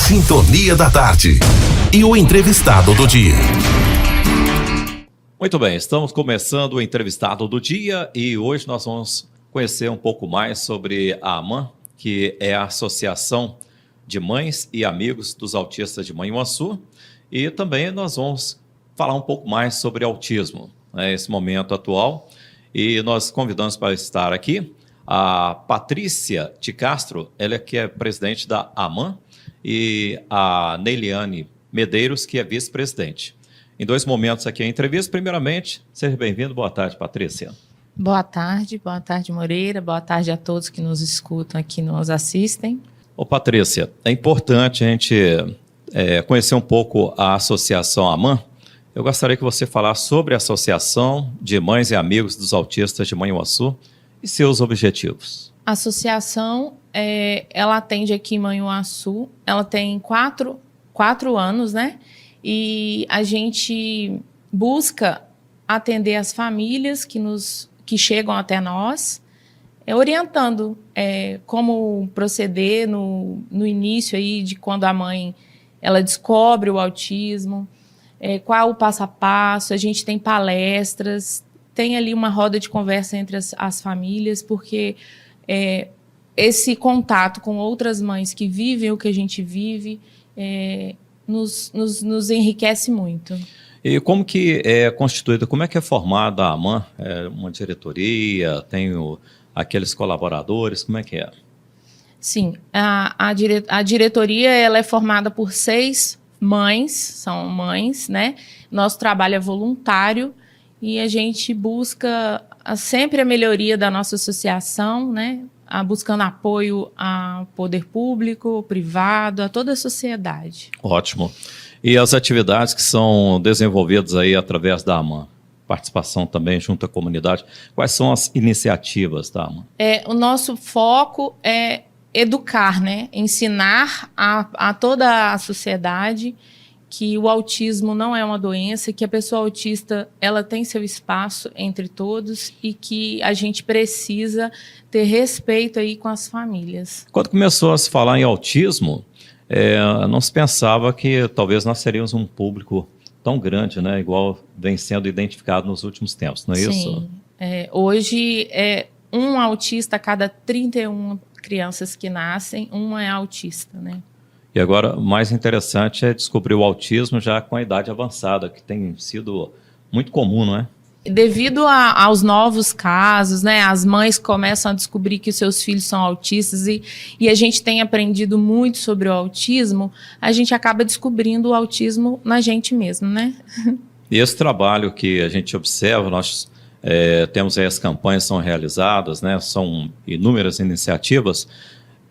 Sintonia da Tarde. E o entrevistado do dia. Muito bem, estamos começando o entrevistado do dia e hoje nós vamos conhecer um pouco mais sobre a AMAN, que é a Associação de Mães e Amigos dos Autistas de Manhuaçu, e também nós vamos falar um pouco mais sobre autismo, né, esse momento atual, e nós convidamos para estar aqui a Patrícia de Castro, ela que é presidente da AMAN, e a Neiliane Medeiros, que é vice-presidente. Em dois momentos aqui a entrevista. Primeiramente, seja bem-vindo. Boa tarde, Patrícia. Boa tarde Moreira, boa tarde a todos que nos escutam aqui, nos assistem. Ô Patrícia, é importante a gente conhecer um pouco a Associação AMAN. Eu gostaria que você falasse sobre a Associação de Mães e Amigos dos Autistas de Manhuaçu e seus objetivos. A associação, ela atende aqui em Manhuaçu, ela tem quatro anos, né? E a gente busca atender as famílias que chegam até nós, orientando como proceder no início aí de quando a mãe ela descobre o autismo, qual o passo a passo. A gente tem palestras, tem ali uma roda de conversa entre as famílias, porque esse contato com outras mães que vivem o que a gente vive nos enriquece muito. E como que é constituída, como é que é formada a AMAN? É uma diretoria, tem aqueles colaboradores, como é que é? Sim, a diretoria ela é formada por 6 mães, são mães, né? Nosso trabalho é voluntário e a gente busca sempre a melhoria da nossa associação, né? Buscando apoio ao poder público, privado, a toda a sociedade. Ótimo. E as atividades que são desenvolvidas aí através da AMAN? Participação também junto à comunidade. Quais são as iniciativas da AMAN? O nosso foco é educar, né? Ensinar a toda a sociedade que o autismo não é uma doença, que a pessoa autista ela tem seu espaço entre todos e que a gente precisa ter respeito aí com as famílias. Quando começou a se falar em autismo, não se pensava que talvez nós seríamos um público tão grande, né? Igual vem sendo identificado nos últimos tempos, não é isso? Sim. Hoje, um autista a cada 31 crianças que nascem, uma é autista, né? E agora, o mais interessante é descobrir o autismo já com a idade avançada, que tem sido muito comum, não é? Devido aos novos casos, né, as mães começam a descobrir que os seus filhos são autistas e a gente tem aprendido muito sobre o autismo, a gente acaba descobrindo o autismo na gente mesmo, né? E esse trabalho que a gente observa, nós temos aí as campanhas que são realizadas, né, são inúmeras iniciativas.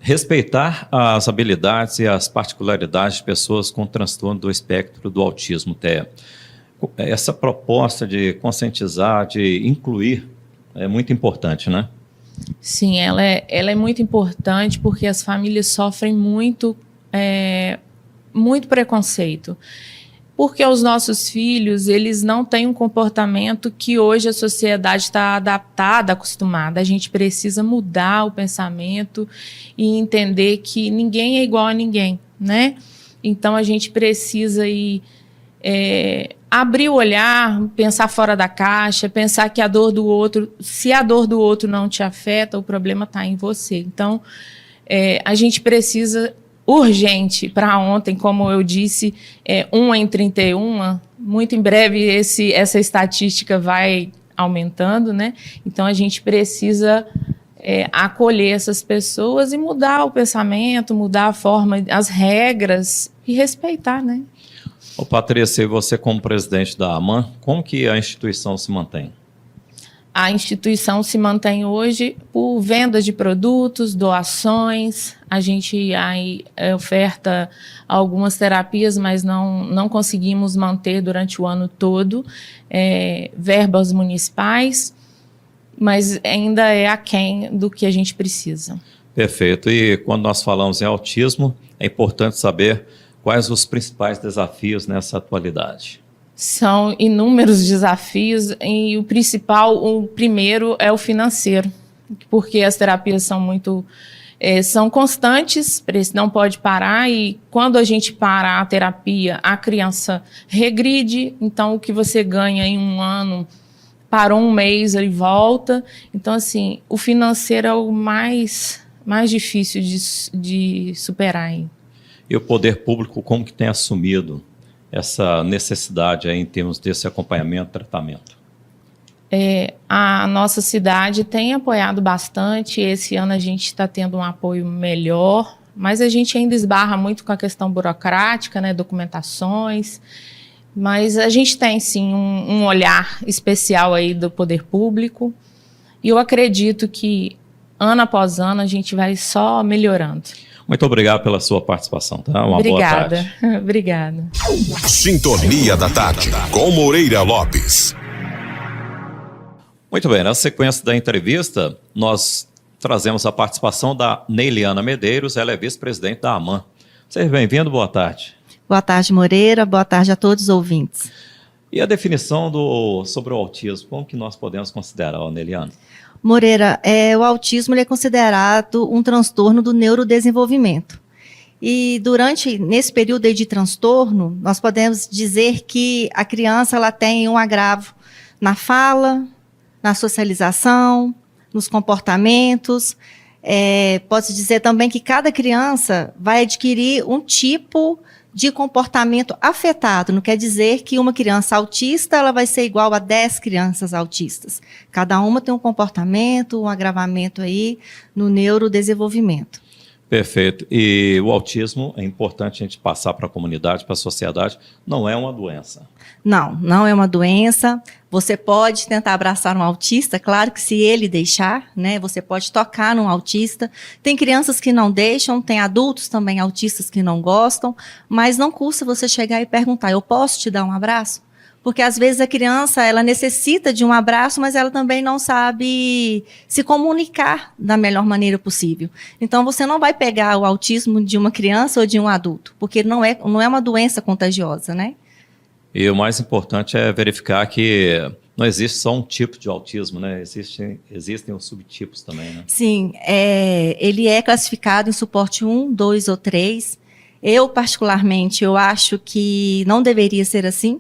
Respeitar as habilidades e as particularidades de pessoas com transtorno do espectro do autismo, TEA. Essa proposta de conscientizar, de incluir, é muito importante, né? Sim, ela é muito importante porque as famílias sofrem muito preconceito. Porque os nossos filhos, eles não têm um comportamento que hoje a sociedade está adaptada, acostumada. A gente precisa mudar o pensamento e entender que ninguém é igual a ninguém, né? Então, a gente precisa abrir o olhar, pensar fora da caixa, pensar que a dor do outro, se a dor do outro não te afeta, o problema está em você. Então, a gente precisa urgente para ontem, como eu disse, 1 em 31, muito em breve essa estatística vai aumentando, né? Então a gente precisa acolher essas pessoas e mudar o pensamento, mudar a forma, as regras e respeitar, né? Ô Patrícia, e você como presidente da AMAN, como que a instituição se mantém? A instituição se mantém hoje por vendas de produtos, doações. A gente aí oferta algumas terapias, mas não conseguimos manter durante o ano todo verbas municipais, mas ainda é aquém do que a gente precisa. Perfeito. E quando nós falamos em autismo, é importante saber quais os principais desafios nessa atualidade. São inúmeros desafios e o primeiro é o financeiro, porque as terapias são muito são constantes, não pode parar, e quando a gente para a terapia, a criança regride, então o que você ganha em um ano, parou um mês, ele volta. Então, assim, o financeiro é o mais difícil de superar aí. E o poder público, como que tem assumido essa necessidade aí em termos desse acompanhamento e tratamento? A nossa cidade tem apoiado bastante. Esse ano a gente está tendo um apoio melhor, mas a gente ainda esbarra muito com a questão burocrática, né, documentações. Mas a gente tem, sim, um olhar especial aí do poder público. E eu acredito que, ano após ano, a gente vai só melhorando. Muito obrigado pela sua participação, tá? Uma Obrigada. boa tarde. Obrigada. Sintonia da Tarde, com Moreira Lopes. Muito bem, na sequência da entrevista, nós trazemos a participação da Neiliana Medeiros, ela é vice-presidente da AMAN. Seja bem-vindo, boa tarde. Boa tarde, Moreira. Boa tarde a todos os ouvintes. E a definição sobre o autismo, como que nós podemos considerar, Neiliana? Moreira, o autismo ele é considerado um transtorno do neurodesenvolvimento. E nesse período aí de transtorno, nós podemos dizer que a criança ela tem um agravo na fala, na socialização, nos comportamentos. Pode-se dizer também que cada criança vai adquirir um tipo de comportamento afetado. Não quer dizer que uma criança autista ela vai ser igual a 10 crianças autistas. Cada uma tem um comportamento, um agravamento aí no neurodesenvolvimento. Perfeito. E o autismo, é importante a gente passar para a comunidade, para a sociedade, não é uma doença. Não é uma doença. Você pode tentar abraçar um autista, claro que se ele deixar, né? Você pode tocar num autista. Tem crianças que não deixam, tem adultos também autistas que não gostam, mas não custa você chegar e perguntar, eu posso te dar um abraço? Porque às vezes a criança, ela necessita de um abraço, mas ela também não sabe se comunicar da melhor maneira possível. Então você não vai pegar o autismo de uma criança ou de um adulto, porque não é uma doença contagiosa, né? E o mais importante é verificar que não existe só um tipo de autismo, né? Existem os subtipos também, né? Sim, ele é classificado em suporte 1, 2 ou 3. Eu, particularmente, eu acho que não deveria ser assim,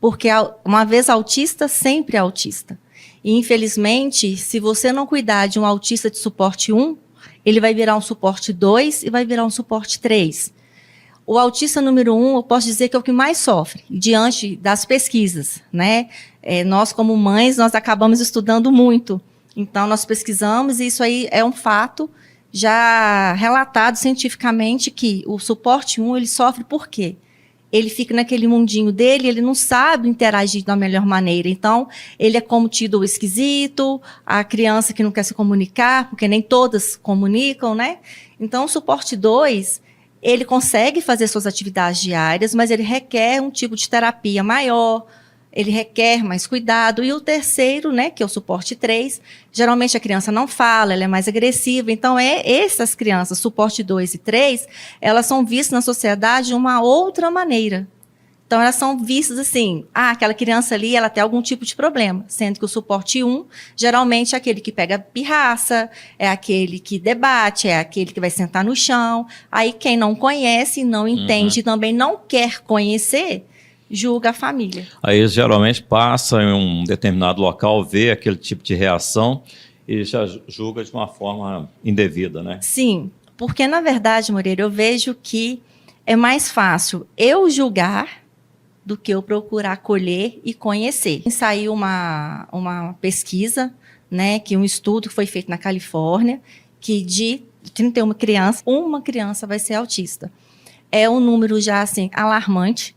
porque uma vez autista, sempre autista. E, infelizmente, se você não cuidar de um autista de suporte 1, ele vai virar um suporte 2 e vai virar um suporte 3. O autista número 1, eu posso dizer que é o que mais sofre, diante das pesquisas, né? Nós, como mães, nós acabamos estudando muito. Então, nós pesquisamos e isso aí é um fato já relatado cientificamente que o suporte 1, ele sofre por quê? Ele fica naquele mundinho dele, ele não sabe interagir da melhor maneira. Então, ele é como tido o esquisito, a criança que não quer se comunicar, porque nem todas comunicam, né? Então, o suporte 2, ele consegue fazer suas atividades diárias, mas ele requer um tipo de terapia maior, ele requer mais cuidado. E o terceiro, né, que é o suporte 3, geralmente a criança não fala, ela é mais agressiva. Então, essas crianças, suporte 2 e 3, elas são vistas na sociedade de uma outra maneira. Então, elas são vistas assim, aquela criança ali, ela tem algum tipo de problema. Sendo que o suporte 1, geralmente é aquele que pega pirraça, é aquele que debate, é aquele que vai sentar no chão. Aí, quem não conhece, não entende e também não quer conhecer, julga a família. Aí geralmente passa em um determinado local, vê aquele tipo de reação e já julga de uma forma indevida, né? Sim, porque na verdade, Moreira, eu vejo que é mais fácil eu julgar do que eu procurar acolher e conhecer. Saiu uma pesquisa, né, que um estudo que foi feito na Califórnia, que de 31 crianças, uma criança vai ser autista. É um número já assim alarmante.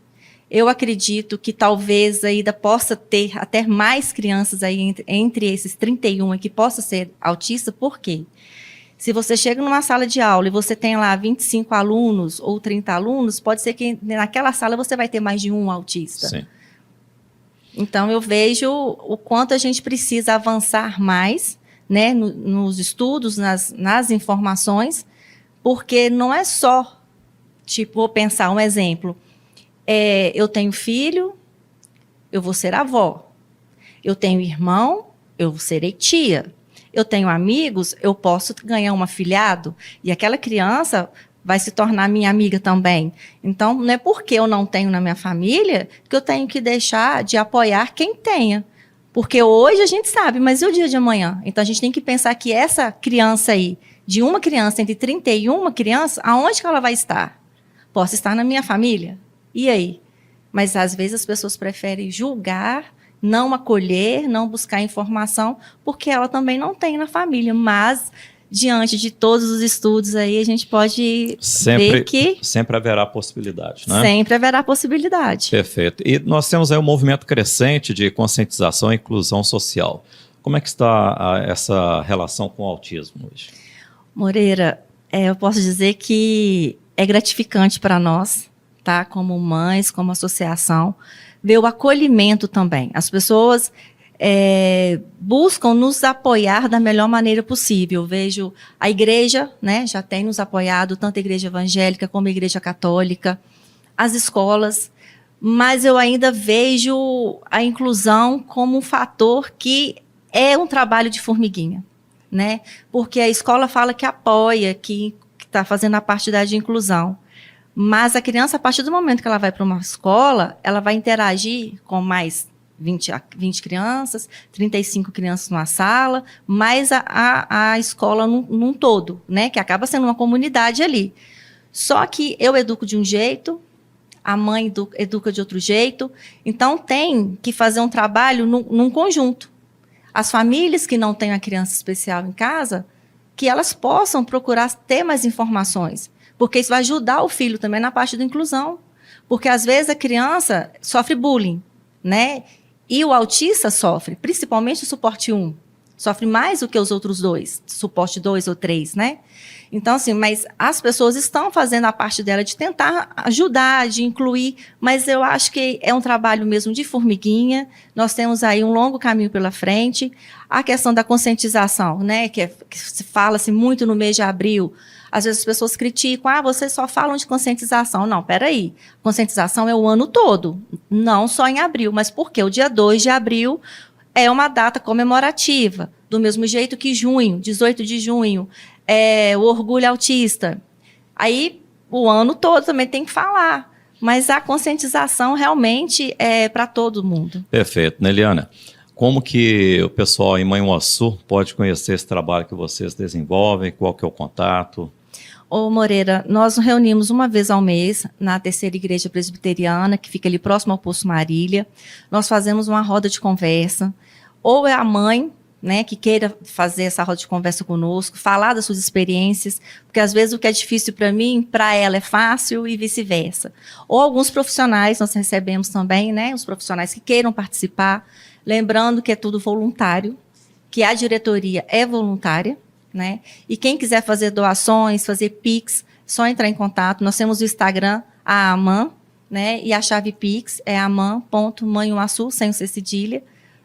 Eu acredito que talvez ainda possa ter até mais crianças aí entre esses 31 que possa ser autista. Por quê? Se você chega numa sala de aula e você tem lá 25 alunos ou 30 alunos, pode ser que naquela sala você vai ter mais de um autista. Sim. Então, eu vejo o quanto a gente precisa avançar mais, né, nos estudos, nas informações, porque não é só, tipo, vou pensar um exemplo. Eu tenho filho, eu vou ser avó. Eu tenho irmão, eu serei tia. eu tenho amigos, eu posso ganhar um afilhado e aquela criança vai se tornar minha amiga também. Então, não é porque eu não tenho na minha família que eu tenho que deixar de apoiar quem tenha. Porque hoje a gente sabe, mas e o dia de amanhã? Então, a gente tem que pensar que essa criança aí, de uma criança entre 31 crianças, aonde que ela vai estar? Posso estar na minha família? E aí? Mas, às vezes, as pessoas preferem julgar, não acolher, não buscar informação, porque ela também não tem na família. Mas, diante de todos os estudos aí, a gente pode ver que... Sempre haverá possibilidade, né? Sempre haverá possibilidade. Perfeito. E nós temos aí um movimento crescente de conscientização e inclusão social. Como é que está essa relação com o autismo hoje? Moreira, eu posso dizer que é gratificante para nós, tá? Como mães, como associação, ver o acolhimento também. As pessoas buscam nos apoiar da melhor maneira possível. Eu vejo a igreja, né, já tem nos apoiado, tanto a igreja evangélica como a igreja católica, as escolas, mas eu ainda vejo a inclusão como um fator que é um trabalho de formiguinha, né? Porque a escola fala que apoia, que está fazendo a parte da inclusão. Mas a criança, a partir do momento que ela vai para uma escola, ela vai interagir com mais 20 crianças, 35 crianças numa sala, mais a escola num todo, né? Que acaba sendo uma comunidade ali. Só que eu educo de um jeito, a mãe educa de outro jeito, então tem que fazer um trabalho num conjunto. As famílias que não têm a criança especial em casa, que elas possam procurar ter mais informações, porque isso vai ajudar o filho também na parte da inclusão. Porque, às vezes, a criança sofre bullying, né? E o autista sofre, principalmente o suporte 1. Sofre mais do que os outros dois, suporte 2 ou 3, né? Então, assim, mas as pessoas estão fazendo a parte dela de tentar ajudar, de incluir, mas eu acho que é um trabalho mesmo de formiguinha. Nós temos aí um longo caminho pela frente. A questão da conscientização, né? Que se fala-se muito no mês de abril. Às vezes as pessoas criticam, vocês só falam de conscientização. Não, peraí, conscientização é o ano todo, não só em abril, mas porque o dia 2 de abril é uma data comemorativa, do mesmo jeito que junho, 18 de junho, o Orgulho Autista. Aí, o ano todo também tem que falar, mas a conscientização realmente é para todo mundo. Perfeito. Neliana, como que o pessoal em Manhuaçu pode conhecer esse trabalho que vocês desenvolvem? Qual que é o contato? Ô Moreira, nós nos reunimos uma vez ao mês na terceira igreja presbiteriana, que fica ali próximo ao Poço Marília. Nós fazemos uma roda de conversa. Ou é a mãe, né, que queira fazer essa roda de conversa conosco, falar das suas experiências, porque às vezes o que é difícil para mim, para ela é fácil e vice-versa. Ou alguns profissionais, nós recebemos também, né, os profissionais que queiram participar, lembrando que é tudo voluntário, que a diretoria é voluntária, né? E quem quiser fazer doações, fazer Pix, só entrar em contato. Nós temos o Instagram, a AMAN, né? E a chave Pix é aman.manhuaçu, sem o C cedilha,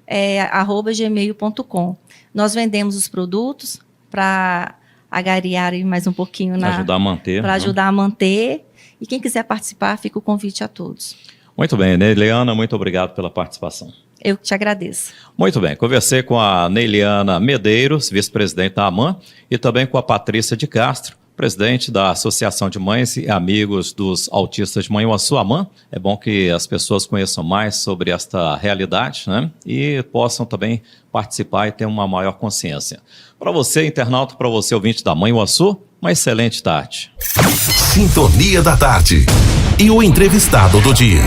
@gmail.com. Nós vendemos os produtos para agariar mais um pouquinho ajudar a manter. Para ajudar a manter. E quem quiser participar, fica o convite a todos. Muito bem, Neliana, muito obrigado pela participação. Eu que te agradeço. Muito bem, conversei com a Neliana Medeiros, vice-presidente da AMAN, e também com a Patrícia de Castro, presidente da Associação de Mães e Amigos dos Autistas de Manhuaçu, AMAN. É bom que as pessoas conheçam mais sobre esta realidade, né? E possam também participar e ter uma maior consciência. Para você, internauta, para você, ouvinte da Manhuaçu, uma excelente tarde. Sintonia da Tarde. E o entrevistado do dia.